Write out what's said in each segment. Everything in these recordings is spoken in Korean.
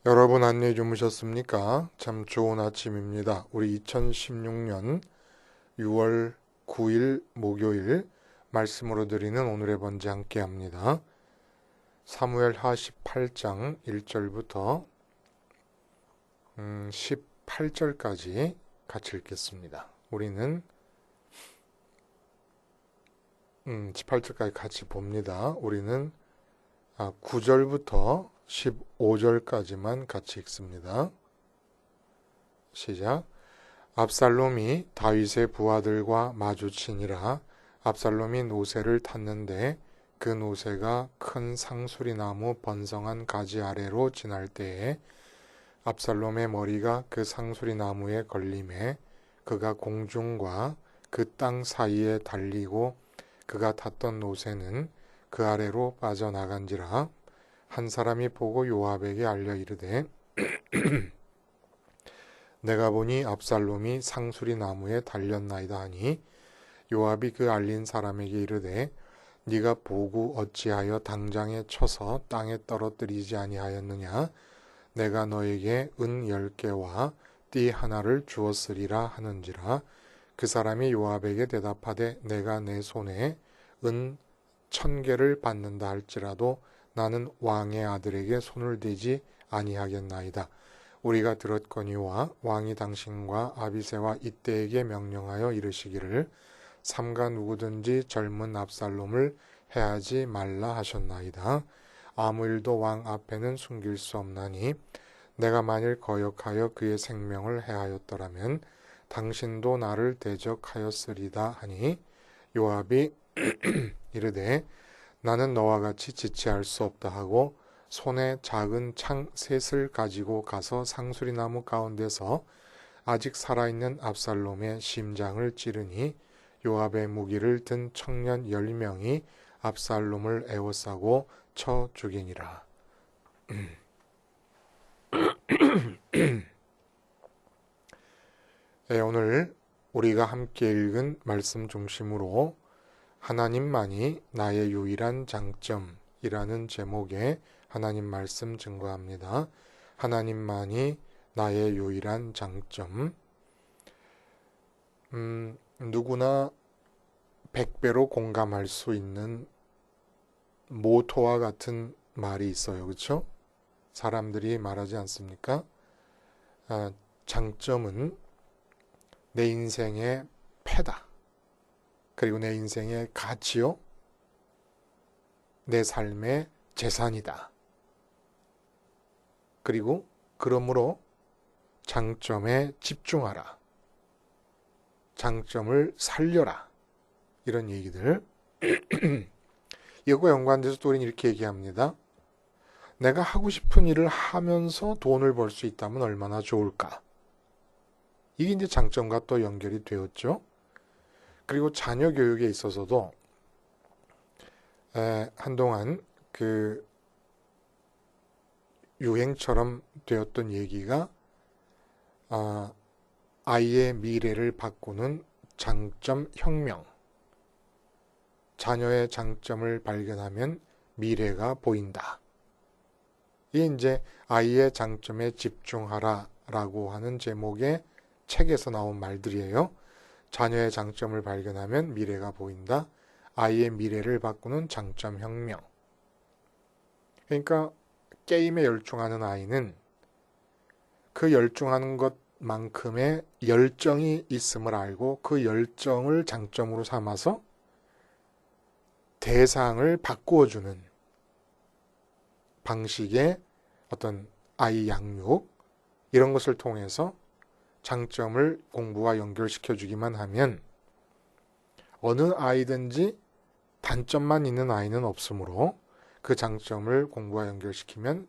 여러분 안녕히 주무셨습니까? 참 좋은 아침입니다. 우리 2016년 6월 9일 목요일 말씀으로 드리는 오늘의 번제 함께 합니다. 사무엘하 18장 1절부터 18절까지 같이 읽겠습니다. 우리는 18절까지 같이 봅니다. 우리는 9절부터 15절까지만 같이 읽습니다. 시작. 압살롬이 다윗의 부하들과 마주치니라. 압살롬이 노새를 탔는데 그 노새가 큰 상수리 나무 번성한 가지 아래로 지날 때에 압살롬의 머리가 그 상수리 나무에 걸림에 그가 공중과 그 땅 사이에 달리고 그가 탔던 노새는 그 아래로 빠져나간지라. 한 사람이 보고 요압에게 알려 이르되 내가 보니 압살롬이 상수리 나무에 달렸나이다 하니 요압이 그 알린 사람에게 이르되 네가 보고 어찌하여 당장에 쳐서 땅에 떨어뜨리지 아니하였느냐. 내가 너에게 은 10개와 띠 하나를 주었으리라 하는지라. 그 사람이 요압에게 대답하되 내가 내 손에 은 1000개를 받는다 할지라도 나는 왕의 아들에게 손을 대지 아니하겠나이다. 우리가 들었거니와 왕이 당신과 아비새와 이때에게 명령하여 이르시기를 삼가 누구든지 젊은 압살롬을 해하지 말라 하셨나이다. 아무 일도 왕 앞에는 숨길 수 없나니 내가 만일 거역하여 그의 생명을 해하였더라면 당신도 나를 대적하였으리다 하니 요압이 이르되 나는 너와 같이 지체할 수 없다 하고 손에 작은 창 셋을 가지고 가서 상수리 나무 가운데서 아직 살아있는 압살롬의 심장을 찌르니 요압의 무기를 든 청년 10명이 압살롬을 에워싸고 쳐 죽이니라. 오늘 우리가 함께 읽은 말씀 중심으로 하나님만이 나의 유일한 장점이라는 제목의 하나님 말씀 증거합니다. 하나님만이 나의 유일한 장점. 누구나 100배로 공감할 수 있는 모토와 같은 말이 있어요. 그렇죠? 사람들이 말하지 않습니까? 장점은 내 인생의 패다. 그리고 내 인생의 가치요. 내 삶의 재산이다. 그리고 그러므로 장점에 집중하라. 장점을 살려라. 이런 얘기들. 이것과 연관돼서 또 우리는 이렇게 얘기합니다. 내가 하고 싶은 일을 하면서 돈을 벌 수 있다면 얼마나 좋을까? 이게 이제 장점과 또 연결이 되었죠. 그리고 자녀 교육에 있어서도 한동안 그 유행처럼 되었던 얘기가 아이의 미래를 바꾸는 장점 혁명. 자녀의 장점을 발견하면 미래가 보인다. 이게 이제 아이의 장점에 집중하라 라고 하는 제목의 책에서 나온 말들이에요. 자녀의 장점을 발견하면 미래가 보인다. 아이의 미래를 바꾸는 장점 혁명. 그러니까 게임에 열중하는 아이는 그 열중하는 것만큼의 열정이 있음을 알고 그 열정을 장점으로 삼아서 대상을 바꾸어주는 방식의 어떤 아이 양육 이런 것을 통해서 장점을 공부와 연결시켜주기만 하면 어느 아이든지 단점만 있는 아이는 없으므로 그 장점을 공부와 연결시키면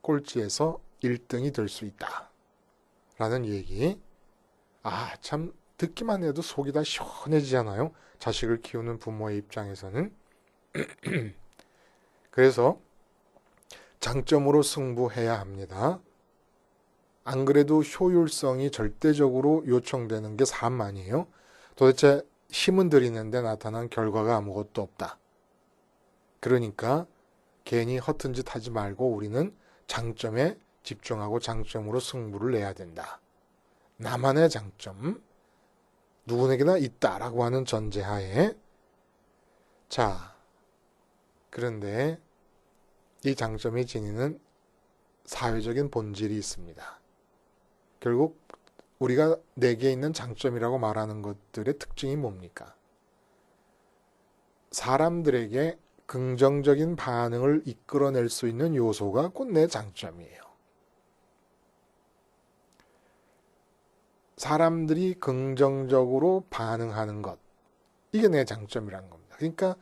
꼴찌에서 1등이 될 수 있다. 라는 얘기. 참 듣기만 해도 속이 다 시원해지잖아요. 자식을 키우는 부모의 입장에서는. 그래서 장점으로 승부해야 합니다. 안 그래도 효율성이 절대적으로 요청되는 게 삶 아니에요? 도대체 힘은 들이는데 나타난 결과가 아무것도 없다. 그러니까 괜히 허튼 짓 하지 말고 우리는 장점에 집중하고 장점으로 승부를 내야 된다. 나만의 장점, 누구에게나 있다라고 하는 전제하에 자, 그런데 이 장점이 지니는 사회적인 본질이 있습니다. 결국 우리가 내게 있는 장점이라고 말하는 것들의 특징이 뭡니까? 사람들에게 긍정적인 반응을 이끌어낼 수 있는 요소가 곧 내 장점이에요. 사람들이 긍정적으로 반응하는 것, 이게 내 장점이라는 겁니다. 그러니까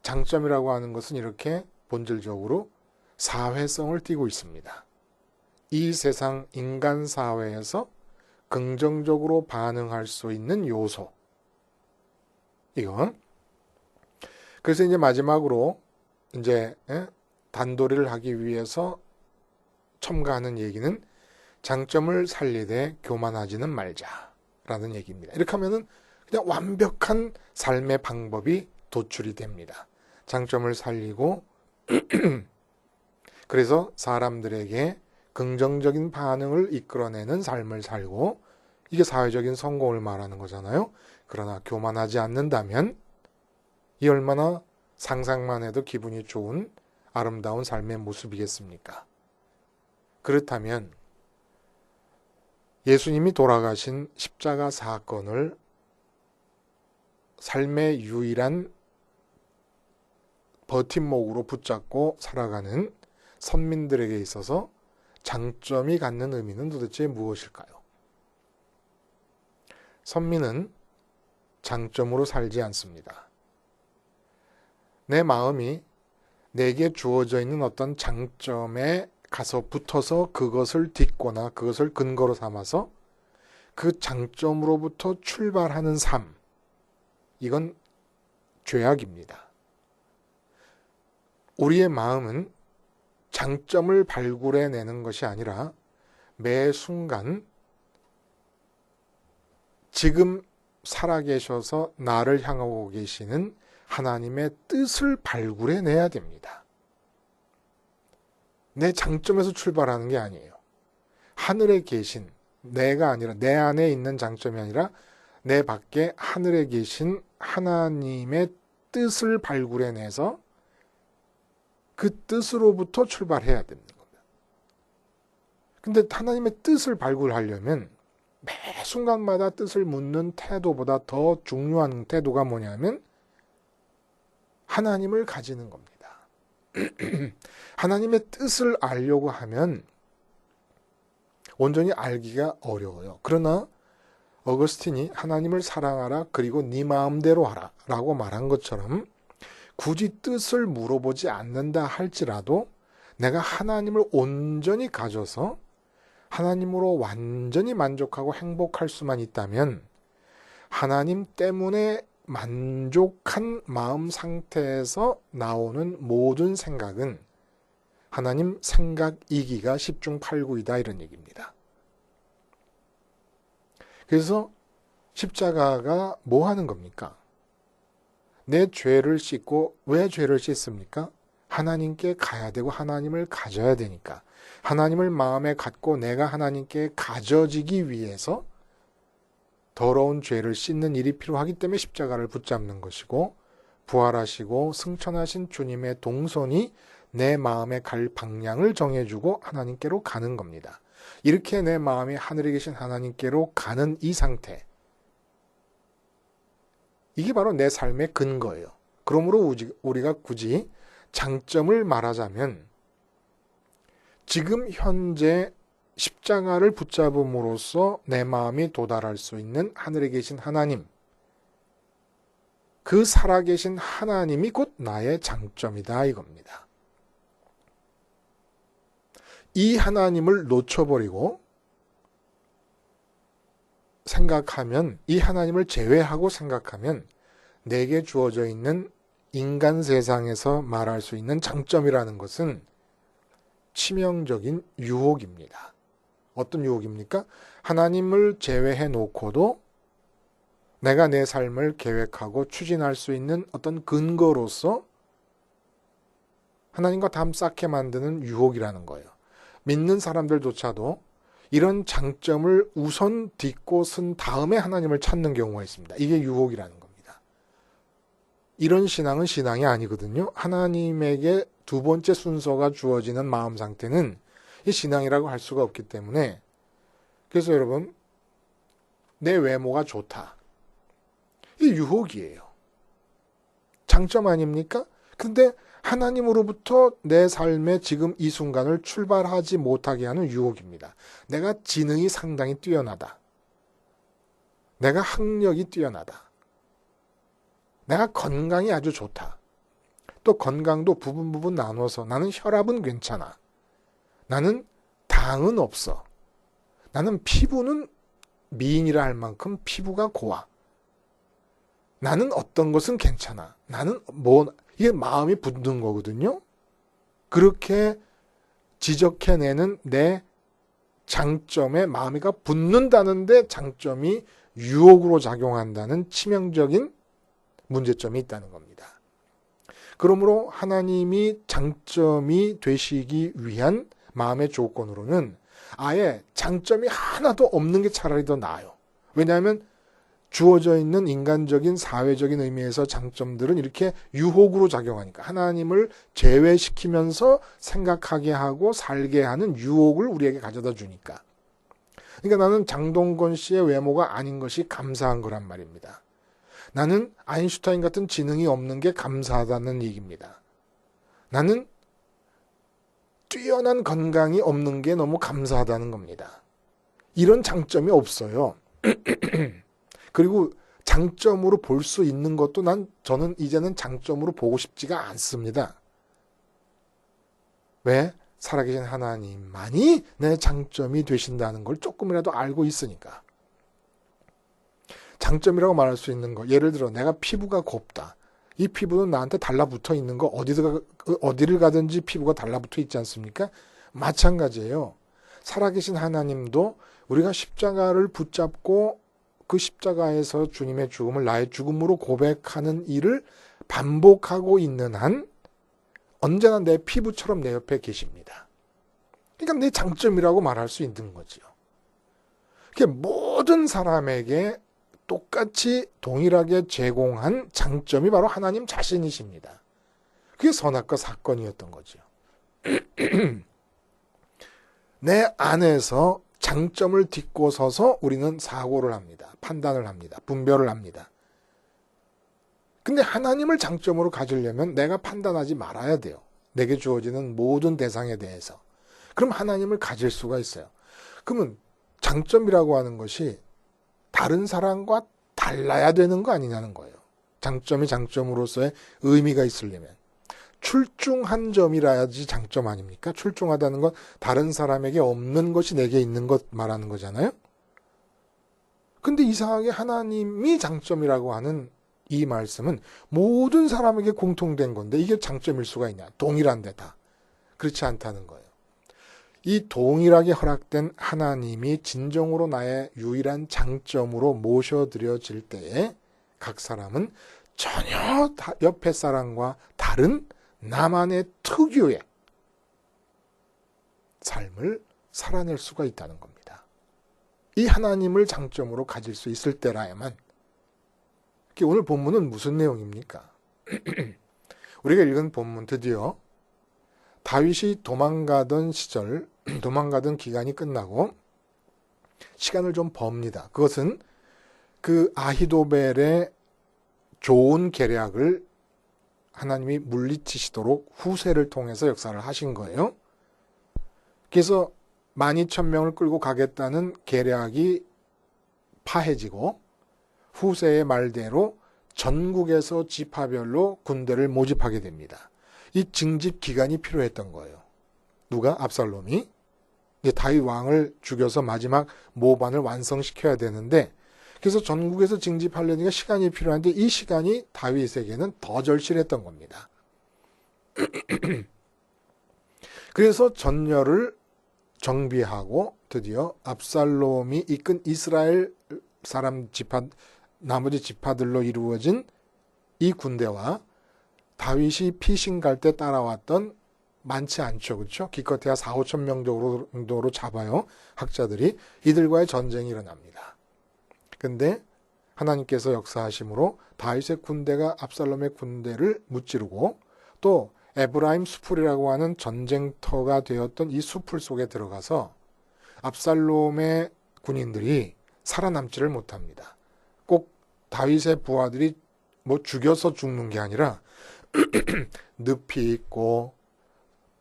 장점이라고 하는 것은 이렇게 본질적으로 사회성을 띠고 있습니다. 이 세상 인간 사회에서 긍정적으로 반응할 수 있는 요소. 이거. 그래서 이제 마지막으로 이제 단도리를 하기 위해서 첨가하는 얘기는 장점을 살리되 교만하지는 말자라는 얘기입니다. 이렇게 하면은 그냥 완벽한 삶의 방법이 도출이 됩니다. 장점을 살리고 그래서 사람들에게 긍정적인 반응을 이끌어내는 삶을 살고 이게 사회적인 성공을 말하는 거잖아요. 그러나 교만하지 않는다면 이 얼마나 상상만 해도 기분이 좋은 아름다운 삶의 모습이겠습니까? 그렇다면 예수님이 돌아가신 십자가 사건을 삶의 유일한 버팀목으로 붙잡고 살아가는 선민들에게 있어서 장점이 갖는 의미는 도대체 무엇일까요? 선민은 장점으로 살지 않습니다. 내 마음이 내게 주어져 있는 어떤 장점에 가서 붙어서 그것을 딛거나 그것을 근거로 삼아서 그 장점으로부터 출발하는 삶, 이건 죄악입니다. 우리의 마음은 장점을 발굴해내는 것이 아니라 매 순간 지금 살아계셔서 나를 향하고 계시는 하나님의 뜻을 발굴해내야 됩니다. 내 장점에서 출발하는 게 아니에요. 하늘에 계신 내가 아니라 내 안에 있는 장점이 아니라 내 밖에 하늘에 계신 하나님의 뜻을 발굴해내서 그 뜻으로부터 출발해야 되는 겁니다. 근데 하나님의 뜻을 발굴하려면 매 순간마다 뜻을 묻는 태도보다 더 중요한 태도가 뭐냐면 하나님을 가지는 겁니다. 하나님의 뜻을 알려고 하면 온전히 알기가 어려워요. 그러나 어거스틴이 하나님을 사랑하라 그리고 네 마음대로 하라 라고 말한 것처럼 굳이 뜻을 물어보지 않는다 할지라도 내가 하나님을 온전히 가져서 하나님으로 완전히 만족하고 행복할 수만 있다면 하나님 때문에 만족한 마음 상태에서 나오는 모든 생각은 하나님 생각이기가 10중 8구이다 이런 얘기입니다. 그래서 십자가가 뭐 하는 겁니까? 내 죄를 씻고 왜 죄를 씻습니까? 하나님께 가야 되고 하나님을 가져야 되니까. 하나님을 마음에 갖고 내가 하나님께 가져지기 위해서 더러운 죄를 씻는 일이 필요하기 때문에 십자가를 붙잡는 것이고 부활하시고 승천하신 주님의 동선이 내 마음에 갈 방향을 정해주고 하나님께로 가는 겁니다. 이렇게 내 마음이 하늘에 계신 하나님께로 가는 이 상태, 이게 바로 내 삶의 근거예요. 그러므로 우리가 굳이 장점을 말하자면 지금 현재 십자가를 붙잡음으로써 내 마음이 도달할 수 있는 하늘에 계신 하나님, 그 살아계신 하나님이 곧 나의 장점이다 이겁니다. 이 하나님을 놓쳐버리고 생각하면, 이 하나님을 제외하고 생각하면 내게 주어져 있는 인간 세상에서 말할 수 있는 장점이라는 것은 치명적인 유혹입니다. 어떤 유혹입니까? 하나님을 제외해 놓고도 내가 내 삶을 계획하고 추진할 수 있는 어떤 근거로서 하나님과 담쌓게 만드는 유혹이라는 거예요. 믿는 사람들조차도 이런 장점을 우선 딛고 쓴 다음에 하나님을 찾는 경우가 있습니다. 이게 유혹이라는 겁니다. 이런 신앙은 신앙이 아니거든요. 하나님에게 두 번째 순서가 주어지는 마음 상태는 이 신앙이라고 할 수가 없기 때문에, 그래서 여러분, 내 외모가 좋다. 이 유혹이에요. 장점 아닙니까? 근데 하나님으로부터 내 삶의 지금 이 순간을 출발하지 못하게 하는 유혹입니다. 내가 지능이 상당히 뛰어나다. 내가 학력이 뛰어나다. 내가 건강이 아주 좋다. 또 건강도 부분 나눠서 나는 혈압은 괜찮아. 나는 당은 없어. 나는 피부는 미인이라 할 만큼 피부가 고와. 나는 어떤 것은 괜찮아. 나는 이게 마음이 붙는 거거든요. 그렇게 지적해내는 내 장점에 마음이가 붙는다는데 장점이 유혹으로 작용한다는 치명적인 문제점이 있다는 겁니다. 그러므로 하나님이 장점이 되시기 위한 마음의 조건으로는 아예 장점이 하나도 없는 게 차라리 더 나아요. 왜냐하면 주어져 있는 인간적인 사회적인 의미에서 장점들은 이렇게 유혹으로 작용하니까 하나님을 제외시키면서 생각하게 하고 살게 하는 유혹을 우리에게 가져다 주니까. 그러니까 나는 장동건 씨의 외모가 아닌 것이 감사한 거란 말입니다. 나는 아인슈타인 같은 지능이 없는 게 감사하다는 얘기입니다. 나는 뛰어난 건강이 없는 게 너무 감사하다는 겁니다. 이런 장점이 없어요. 그리고 장점으로 볼 수 있는 것도 저는 이제는 장점으로 보고 싶지가 않습니다. 왜? 살아계신 하나님만이 내 장점이 되신다는 걸 조금이라도 알고 있으니까. 장점이라고 말할 수 있는 거, 예를 들어 내가 피부가 곱다. 이 피부는 나한테 달라붙어 있는 거, 어디를 가든지 피부가 달라붙어 있지 않습니까? 마찬가지예요. 살아계신 하나님도 우리가 십자가를 붙잡고 그 십자가에서 주님의 죽음을 나의 죽음으로 고백하는 일을 반복하고 있는 한 언제나 내 피부처럼 내 옆에 계십니다. 그러니까 내 장점이라고 말할 수 있는 거죠. 모든 사람에게 똑같이 동일하게 제공한 장점이 바로 하나님 자신이십니다. 그게 선악과 사건이었던 거죠. 내 안에서 장점을 딛고 서서 우리는 사고를 합니다. 판단을 합니다. 분별을 합니다. 근데 하나님을 장점으로 가지려면 내가 판단하지 말아야 돼요. 내게 주어지는 모든 대상에 대해서. 그럼 하나님을 가질 수가 있어요. 그러면 장점이라고 하는 것이 다른 사람과 달라야 되는 거 아니냐는 거예요. 장점이 장점으로서의 의미가 있으려면. 출중한 점이라야지 장점 아닙니까? 출중하다는 건 다른 사람에게 없는 것이 내게 있는 것 말하는 거잖아요. 근데 이상하게 하나님이 장점이라고 하는 이 말씀은 모든 사람에게 공통된 건데 이게 장점일 수가 있냐? 동일한데 다. 그렇지 않다는 거예요. 이 동일하게 허락된 하나님이 진정으로 나의 유일한 장점으로 모셔드려질 때에 각 사람은 전혀 옆에 사람과 다른 나만의 특유의 삶을 살아낼 수가 있다는 겁니다. 이 하나님을 장점으로 가질 수 있을 때라야만. 오늘 본문은 무슨 내용입니까? 우리가 읽은 본문 드디어 다윗이 도망가던 시절, 도망가던 기간이 끝나고 시간을 좀 법니다. 그것은 그 아히도벨의 좋은 계략을 하나님이 물리치시도록 후세를 통해서 역사를 하신 거예요. 그래서 12,000명을 끌고 가겠다는 계략이 파해지고 후세의 말대로 전국에서 지파별로 군대를 모집하게 됩니다. 이 징집 기간이 필요했던 거예요. 누가? 압살롬이. 다윗 왕을 죽여서 마지막 모반을 완성시켜야 되는데 그래서 전국에서 징집하려니까 시간이 필요한데 이 시간이 다윗에게는 더 절실했던 겁니다. 그래서 전열을 정비하고 드디어 압살롬이 이끈 이스라엘 사람 나머지 지파들로 이루어진 이 군대와 다윗이 피신 갈 때 따라왔던 많지 않죠. 그렇죠? 기껏해야 4, 5천 명 정도로 잡아요. 학자들이. 이들과의 전쟁이 일어납니다. 근데 하나님께서 역사하심으로 다윗의 군대가 압살롬의 군대를 무찌르고 또 에브라임 수풀이라고 하는 전쟁터가 되었던 이 수풀 속에 들어가서 압살롬의 군인들이 살아남지를 못합니다. 꼭 다윗의 부하들이 뭐 죽여서 죽는 게 아니라 늪이 있고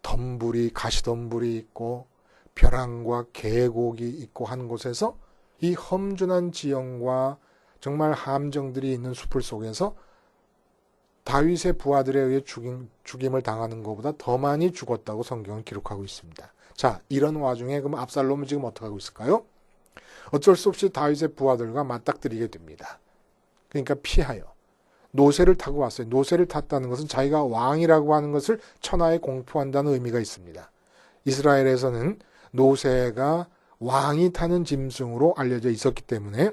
덤불이 가시덤불이 있고 벼랑과 계곡이 있고 한 곳에서 이 험준한 지형과 정말 함정들이 있는 숲을 속에서 다윗의 부하들에 의해 죽임을 당하는 것보다 더 많이 죽었다고 성경은 기록하고 있습니다. 자, 이런 와중에 그럼 압살롬은 지금 어떻게 하고 있을까요? 어쩔 수 없이 다윗의 부하들과 맞닥뜨리게 됩니다. 그러니까 피하여 노새를 타고 왔어요. 노새를 탔다는 것은 자기가 왕이라고 하는 것을 천하에 공포한다는 의미가 있습니다. 이스라엘에서는 노새가 왕이 타는 짐승으로 알려져 있었기 때문에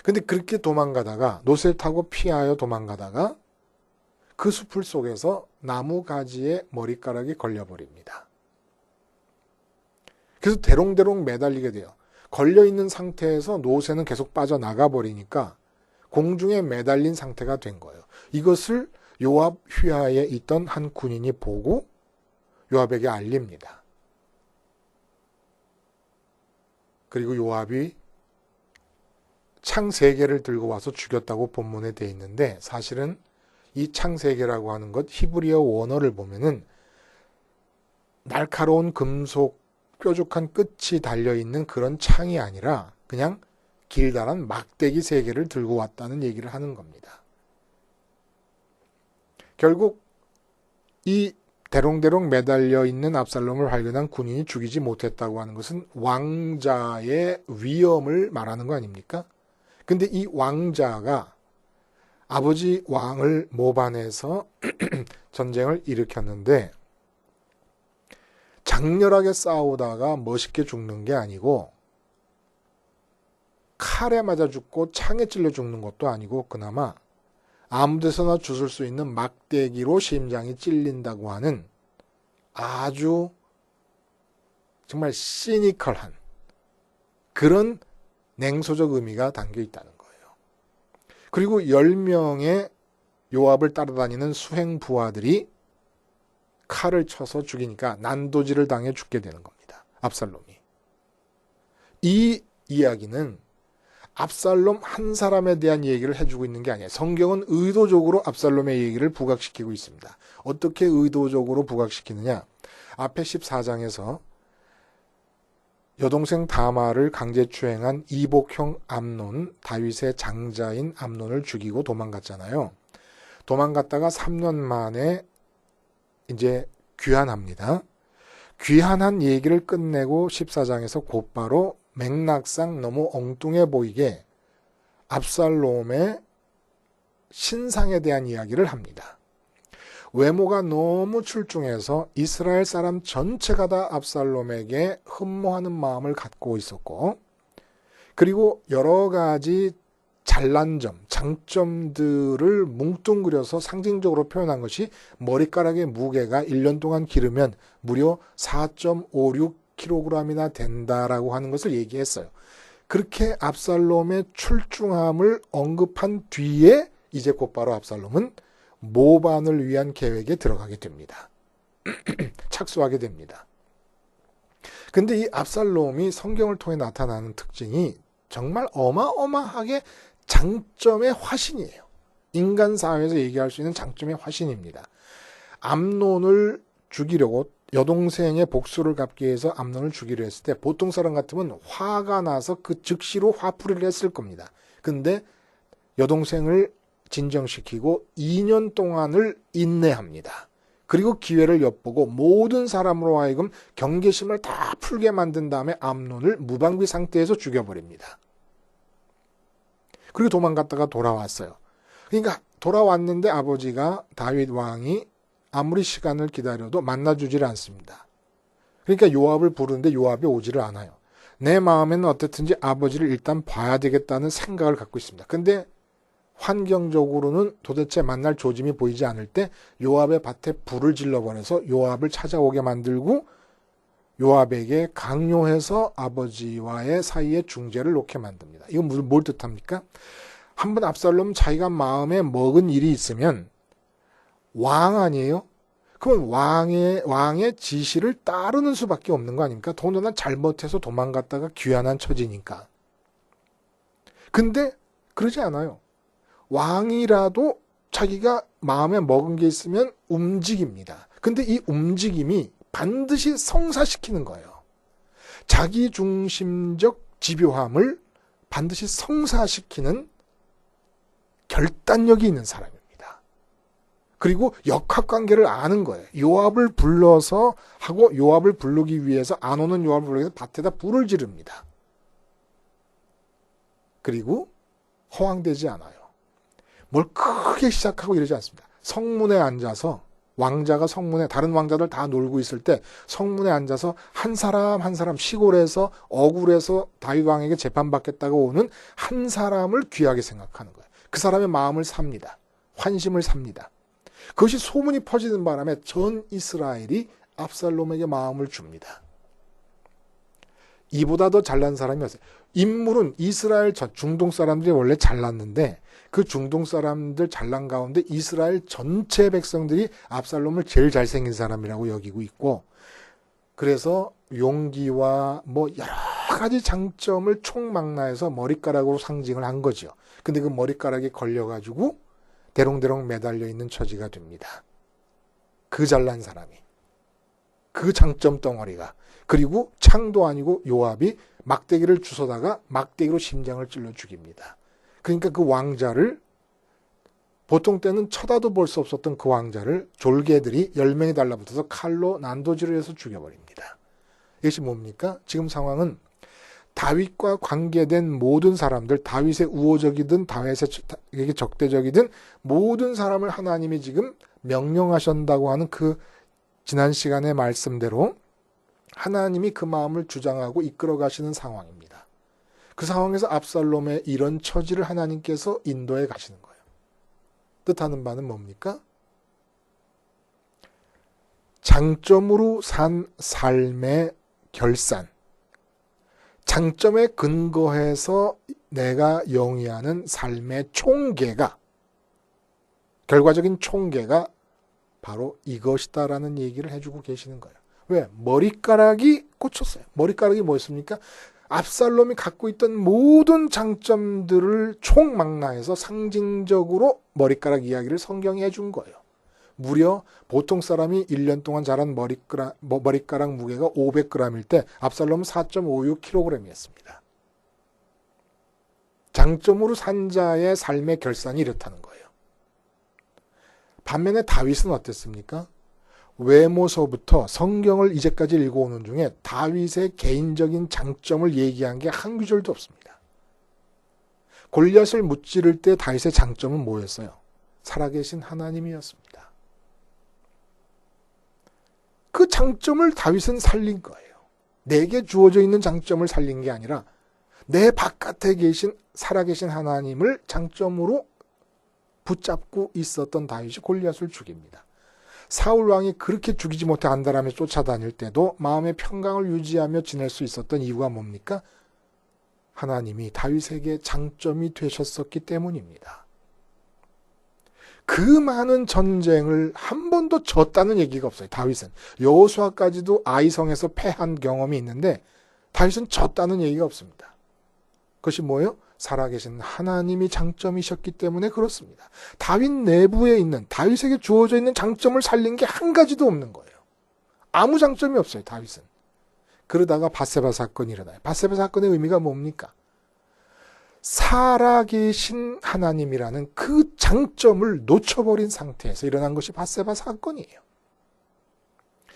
근데 그렇게 도망가다가 노새를 타고 피하여 도망가다가 그 숲을 속에서 나무 가지에 머리카락이 걸려버립니다. 그래서 대롱대롱 매달리게 돼요. 걸려있는 상태에서 노새는 계속 빠져나가 버리니까 공중에 매달린 상태가 된 거예요. 이것을 요압 휘하에 있던 한 군인이 보고 요압에게 알립니다. 그리고 요압이 창 3개를 들고 와서 죽였다고 본문에 되어 있는데 사실은 이 창 3개라고 하는 것 히브리어 원어를 보면은 날카로운 금속 뾰족한 끝이 달려있는 그런 창이 아니라 그냥 길다란 막대기 3개를 들고 왔다는 얘기를 하는 겁니다. 결국 이 대롱대롱 매달려 있는 압살롬을 발견한 군인이 죽이지 못했다고 하는 것은 왕자의 위엄을 말하는 거 아닙니까? 근데 이 왕자가 아버지 왕을 모반해서 전쟁을 일으켰는데 장렬하게 싸우다가 멋있게 죽는 게 아니고 칼에 맞아 죽고 창에 찔려 죽는 것도 아니고 그나마 아무 데서나 주술 수 있는 막대기로 심장이 찔린다고 하는 아주 정말 시니컬한 그런 냉소적 의미가 담겨 있다는 거예요. 그리고 10명의 요압을 따라다니는 수행 부하들이 칼을 쳐서 죽이니까 난도질을 당해 죽게 되는 겁니다. 압살롬이. 이 이야기는 압살롬 한 사람에 대한 얘기를 해주고 있는 게 아니에요. 성경은 의도적으로 압살롬의 얘기를 부각시키고 있습니다. 어떻게 의도적으로 부각시키느냐? 앞에 14장에서 여동생 다마를 강제추행한 이복형 암논, 다윗의 장자인 암논을 죽이고 도망갔잖아요. 도망갔다가 3년 만에 이제 귀환합니다. 귀환한 얘기를 끝내고 14장에서 곧바로 맥락상 너무 엉뚱해 보이게 압살롬의 신상에 대한 이야기를 합니다. 외모가 너무 출중해서 이스라엘 사람 전체가 다 압살롬에게 흠모하는 마음을 갖고 있었고 그리고 여러 가지 잘난 점, 장점들을 뭉뚱그려서 상징적으로 표현한 것이 머리카락의 무게가 1년 동안 기르면 무려 4.56kg이나 된다라고 하는 것을 얘기했어요. 그렇게 압살롬의 출중함을 언급한 뒤에 이제 곧바로 압살롬은 모반을 위한 계획에 들어가게 됩니다. 착수하게 됩니다. 근데 이 압살롬이 성경을 통해 나타나는 특징이 정말 어마어마하게 장점의 화신이에요. 인간 사회에서 얘기할 수 있는 장점의 화신입니다. 암논을 죽이려고 여동생의 복수를 갚기 위해서 암논을 죽이려 했을 때 보통 사람 같으면 화가 나서 그 즉시로 화풀이를 했을 겁니다. 근데 여동생을 진정시키고 2년 동안을 인내합니다. 그리고 기회를 엿보고 모든 사람으로 하여금 경계심을 다 풀게 만든 다음에 암논을 무방비 상태에서 죽여버립니다. 그리고 도망갔다가 돌아왔어요. 그러니까 돌아왔는데 아버지가 다윗 왕이 아무리 시간을 기다려도 만나주지를 않습니다. 그러니까 요압을 부르는데 요압이 오지를 않아요. 내 마음에는 어떻든지 아버지를 일단 봐야 되겠다는 생각을 갖고 있습니다. 근데 환경적으로는 도대체 만날 조짐이 보이지 않을 때 요압의 밭에 불을 질러버려서 요압을 찾아오게 만들고 요압에게 강요해서 아버지와의 사이에 중재를 놓게 만듭니다. 이건 뭘 뜻합니까? 한번 압살롬 자기가 마음에 먹은 일이 있으면 왕 아니에요? 그럼 왕의 지시를 따르는 수밖에 없는 거 아닙니까? 더군다나 잘못해서 도망갔다가 귀환한 처지니까. 근데 그러지 않아요. 왕이라도 자기가 마음에 먹은 게 있으면 움직입니다. 근데 이 움직임이 반드시 성사시키는 거예요. 자기 중심적 집요함을 반드시 성사시키는 결단력이 있는 사람입니다. 그리고 역학관계를 아는 거예요. 요압을 불러서 하고 요압을 부르기 위해서 안 오는 요압을 부르기 위해서 밭에다 불을 지릅니다. 그리고 허황되지 않아요. 뭘 크게 시작하고 이러지 않습니다. 성문에 앉아서 왕자가 성문에 다른 왕자들 다 놀고 있을 때 성문에 앉아서 한 사람 한 사람 시골에서 억울해서 다윗 왕에게 재판받겠다고 오는 한 사람을 귀하게 생각하는 거예요. 그 사람의 마음을 삽니다. 환심을 삽니다. 그것이 소문이 퍼지는 바람에 전 이스라엘이 압살롬에게 마음을 줍니다. 이보다 더 잘난 사람이 없어요. 인물은 이스라엘 중동 사람들이 원래 잘났는데 그 중동 사람들 잘난 가운데 이스라엘 전체 백성들이 압살롬을 제일 잘생긴 사람이라고 여기고 있고, 그래서 용기와 뭐 여러 가지 장점을 총망라해서 머리카락으로 상징을 한 거죠. 근데 그 머리카락이 걸려가지고 대롱대롱 매달려 있는 처지가 됩니다. 그 잘난 사람이. 그 장점 덩어리가. 그리고 창도 아니고 요압이 막대기를 주워다가 막대기로 심장을 찔러 죽입니다. 그러니까 그 왕자를, 보통 때는 쳐다도 볼 수 없었던 그 왕자를 졸개들이 10명이 달라붙어서 칼로 난도질을 해서 죽여버립니다. 이것이 뭡니까? 지금 상황은 다윗과 관계된 모든 사람들, 다윗의 우호적이든 다윗에게 적대적이든 모든 사람을 하나님이 지금 명령하신다고 하는 그 지난 시간의 말씀대로 하나님이 그 마음을 주장하고 이끌어 가시는 상황입니다. 그 상황에서 압살롬의 이런 처지를 하나님께서 인도해 가시는 거예요. 뜻하는 바는 뭡니까? 장점으로 산 삶의 결산, 장점에 근거해서 내가 영위하는 삶의 총계가, 결과적인 총계가 바로 이것이다라는 얘기를 해주고 계시는 거예요. 왜? 머리카락이 꽂혔어요. 머리카락이 뭐였습니까? 압살롬이 갖고 있던 모든 장점들을 총망라해서 상징적으로 머리카락 이야기를 성경이 해준 거예요. 무려 보통 사람이 1년 동안 자란 머리카락 무게가 500g일 때 압살롬은 4.56kg이었습니다. 장점으로 산 자의 삶의 결산이 이렇다는 거예요. 반면에 다윗은 어땠습니까? 외모서부터 성경을 이제까지 읽어오는 중에 다윗의 개인적인 장점을 얘기한 게 한 구절도 없습니다. 골리앗을 무찌를 때 다윗의 장점은 뭐였어요? 살아계신 하나님이었습니다. 그 장점을 다윗은 살린 거예요. 내게 주어져 있는 장점을 살린 게 아니라 내 바깥에 계신 살아계신 하나님을 장점으로 붙잡고 있었던 다윗이 골리앗을 죽입니다. 사울 왕이 그렇게 죽이지 못해 안달하며 쫓아다닐 때도 마음의 평강을 유지하며 지낼 수 있었던 이유가 뭡니까? 하나님이 다윗에게 장점이 되셨었기 때문입니다. 그 많은 전쟁을 한 번도 졌다는 얘기가 없어요. 다윗은. 여호수아까지도 아이성에서 패한 경험이 있는데 다윗은 졌다는 얘기가 없습니다. 그것이 뭐예요? 살아계신 하나님이 장점이셨기 때문에 그렇습니다. 다윗 내부에 있는, 다윗에게 주어져 있는 장점을 살린 게 한 가지도 없는 거예요. 아무 장점이 없어요, 다윗은. 그러다가 밧세바 사건이 일어나요. 밧세바 사건의 의미가 뭡니까? 살아계신 하나님이라는 그 장점을 놓쳐버린 상태에서 일어난 것이 밧세바 사건이에요.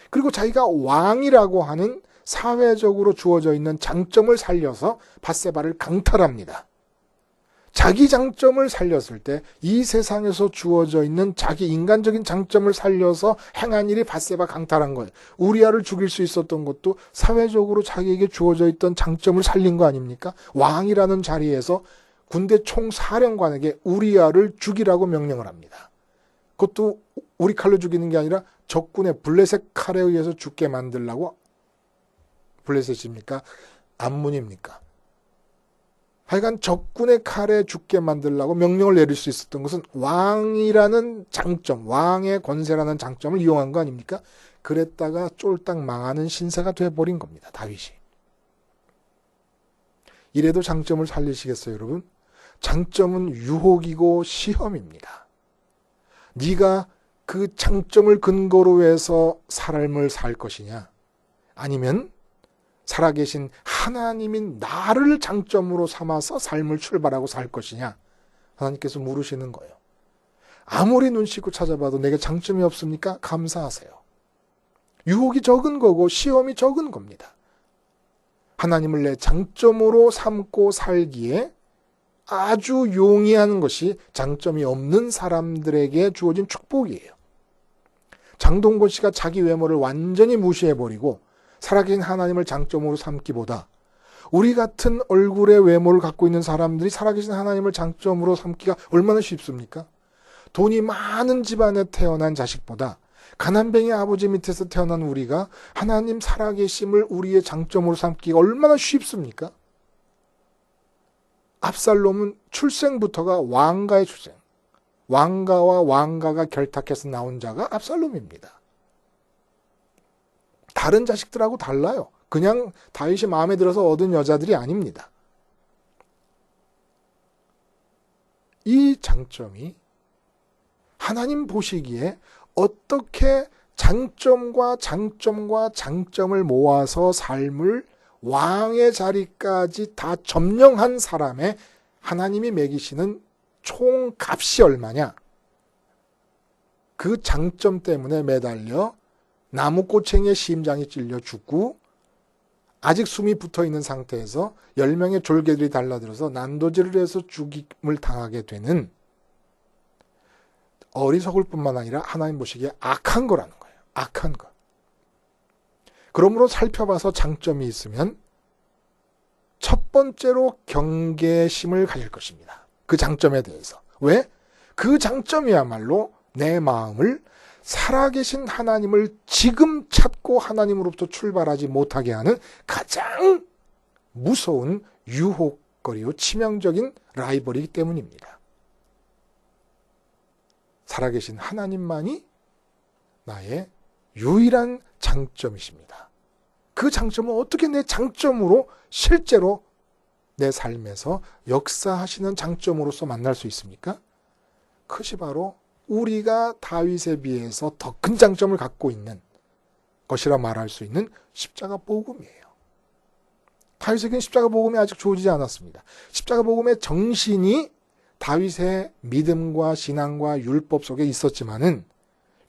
그리고 자기가 왕이라고 하는 사회적으로 주어져 있는 장점을 살려서 밧세바를 강탈합니다. 자기 장점을 살렸을 때 이 세상에서 주어져 있는 자기 인간적인 장점을 살려서 행한 일이 밧세바 강탈한 거예요. 우리아를 죽일 수 있었던 것도 사회적으로 자기에게 주어져 있던 장점을 살린 거 아닙니까? 왕이라는 자리에서 군대 총사령관에게 우리아를 죽이라고 명령을 합니다. 그것도 우리 칼로 죽이는 게 아니라 적군의 블레셋 칼에 의해서 죽게 만들라고. 블레셋입니까? 암문입니까? 하여간 적군의 칼에 죽게 만들라고 명령을 내릴 수 있었던 것은 왕이라는 장점, 왕의 권세라는 장점을 이용한 거 아닙니까? 그랬다가 쫄딱 망하는 신세가 돼버린 겁니다. 다윗이. 이래도 장점을 살리시겠어요, 여러분? 장점은 유혹이고 시험입니다. 네가 그 장점을 근거로 해서 삶을 살 것이냐, 아니면 살아계신 하나님인 나를 장점으로 삼아서 삶을 출발하고 살 것이냐, 하나님께서 물으시는 거예요. 아무리 눈 씻고 찾아봐도 내게 장점이 없습니까? 감사하세요. 유혹이 적은 거고 시험이 적은 겁니다. 하나님을 내 장점으로 삼고 살기에 아주 용이한 것이 장점이 없는 사람들에게 주어진 축복이에요. 장동건 씨가 자기 외모를 완전히 무시해버리고 살아계신 하나님을 장점으로 삼기보다 우리 같은 얼굴의 외모를 갖고 있는 사람들이 살아계신 하나님을 장점으로 삼기가 얼마나 쉽습니까? 돈이 많은 집안에 태어난 자식보다 가난뱅이 아버지 밑에서 태어난 우리가 하나님 살아계심을 우리의 장점으로 삼기가 얼마나 쉽습니까? 압살롬은 출생부터가 왕가의 출생. 왕가와 왕가가 결탁해서 나온 자가 압살롬입니다. 다른 자식들하고 달라요. 그냥 다윗이 마음에 들어서 얻은 여자들이 아닙니다. 이 장점이 하나님 보시기에 어떻게 장점과 장점과 장점을 모아서 삶을 왕의 자리까지 다 점령한 사람의 하나님이 매기시는 총값이 얼마냐? 그 장점 때문에 매달려 나무꼬챙이에 심장이 찔려 죽고 아직 숨이 붙어있는 상태에서 10명의 졸개들이 달라들어서 난도질을 해서 죽임을 당하게 되는 어리석을 뿐만 아니라 하나님 보시기에 악한 거라는 거예요. 악한 거. 그러므로 살펴봐서 장점이 있으면 첫 번째로 경계심을 가질 것입니다. 그 장점에 대해서. 왜? 그 장점이야말로 내 마음을 살아계신 하나님을 지금 찾고 하나님으로부터 출발하지 못하게 하는 가장 무서운 유혹거리요 치명적인 라이벌이기 때문입니다. 살아계신 하나님만이 나의 유일한 장점이십니다. 그 장점을 어떻게 내 장점으로 실제로 내 삶에서 역사하시는 장점으로서 만날 수 있습니까? 그것이 바로 우리가 다윗에 비해서 더 큰 장점을 갖고 있는 것이라 말할 수 있는 십자가 복음이에요. 다윗에게는 십자가 복음이 아직 주어지지 않았습니다. 십자가 복음의 정신이 다윗의 믿음과 신앙과 율법 속에 있었지만은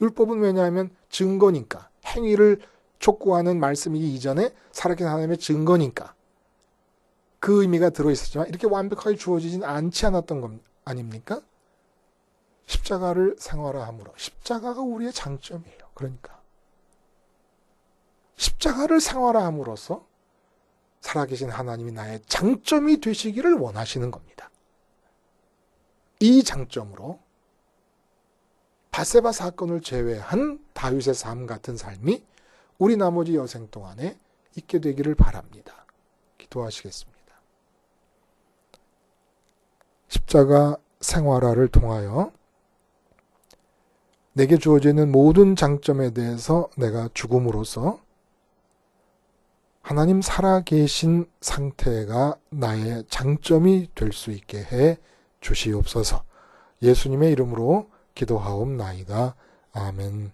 율법은 왜냐하면 증거니까, 행위를 촉구하는 말씀이기 이전에 살아계신 하나님의 증거니까 그 의미가 들어있었지만 이렇게 완벽하게 주어지진 않지 않았던 것 아닙니까? 십자가를 생활화함으로, 십자가가 우리의 장점이에요. 그러니까 십자가를 생활화함으로써 살아계신 하나님이 나의 장점이 되시기를 원하시는 겁니다. 이 장점으로 밧세바 사건을 제외한 다윗의 삶 같은 삶이 우리 나머지 여생 동안에 있게 되기를 바랍니다. 기도하시겠습니다. 십자가 생활화를 통하여 내게 주어지는 모든 장점에 대해서 내가 죽음으로써 하나님 살아계신 상태가 나의 장점이 될 수 있게 해 주시옵소서. 예수님의 이름으로 기도하옵나이다. 아멘.